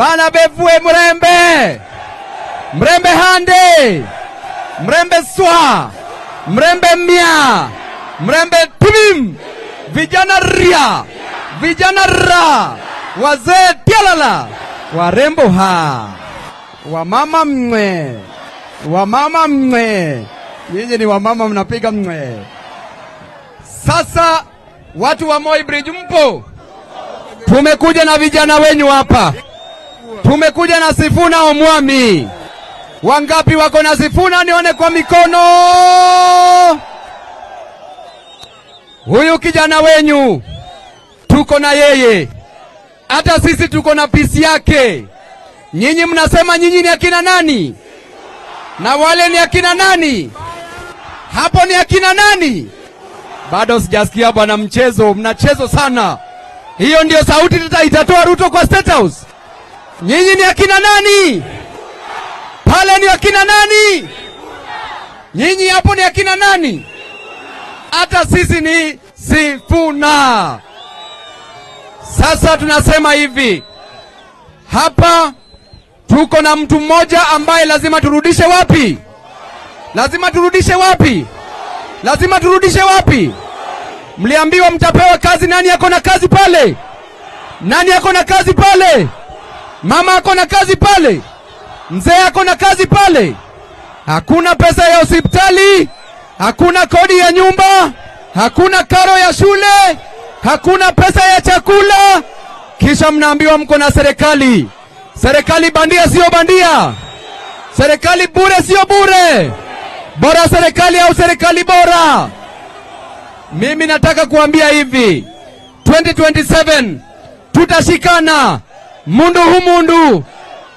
Bana bevue mrembe. Mrembe hande. Mrembe swa. Mrembe mia. Mrembe tibim. Vijana ria. Vijana ra. Wazee tialala. Warembo ha. Wamama mwe. Wamama mwe. Nyinyi ni wamama mnapiga mwe. Sasa watu wa Moi Bridge mpo? Tumekuja na vijana wenyu hapa. Tumekuja na Sifuna Omwami. Wangapi wako na Sifuna nione kwa mikono? Huyu kijana wenyu tuko na yeye. Hata sisi tuko na pisi yake. Nyinyi mnasema nyinyi ni akina nani? Na wale ni akina nani? Hapo ni akina nani? Bado sijasikia bwana mchezo, mnachezo sana. Hiyo ndio sauti itatoa Ruto kwa State House. Nyinyi ni akina nani? Pale ni akina nani? Nyinyi hapo ni akina nani? Hata sisi ni Sifuna. Sasa tunasema hivi. Hapa tuko na mtu mmoja ambaye lazima turudishe wapi? Lazima turudishe wapi? Lazima turudishe wapi? Mliambiwa mtapewa kazi. Nani yako na kazi pale? Nani yako na kazi pale? Mama yako na kazi pale? Mzee yako na kazi pale? Hakuna pesa ya hospitali, hakuna kodi ya nyumba, hakuna karo ya shule, hakuna pesa ya chakula. Kisha mnaambiwa mko na serikali. Serikali bandia sio bandia. Serikali bure sio bure. Bora serikali au serikali bora? Mimi nataka kuambia hivi. 2027 tutashikana mundu humundu,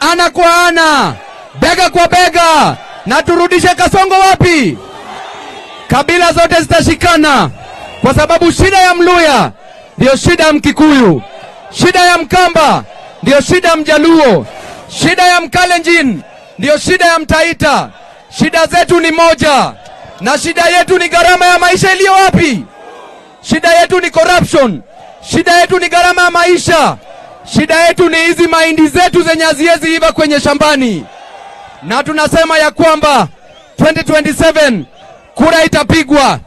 ana kwa ana, bega kwa bega, na turudishe Kasongo wapi? Kabila zote zitashikana, kwa sababu shida ya Mluya ndio shida ya Mkikuyu, shida ya Mkamba ndio shida ya Mjaluo, shida ya Mkalenjin ndio shida ya Mtaita. Shida zetu ni moja, na shida yetu ni gharama ya maisha iliyo wapi? Shida yetu ni corruption. Shida yetu ni gharama ya maisha. Shida yetu ni hizi mahindi zetu zenye haziwezi iva kwenye shambani. Na tunasema ya kwamba 2027 kura itapigwa.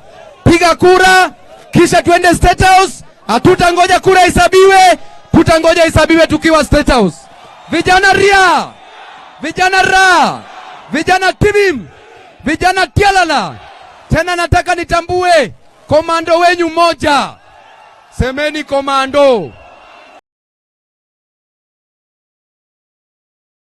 Piga kura, kisha tuende State House. Hatutangoja kura isabiwe, tutangoja isabiwe tukiwa State House. Vijana ria, vijana ra, vijana tibim, vijana tialala. Tena nataka nitambue komando wenyu moja. Semeni komando.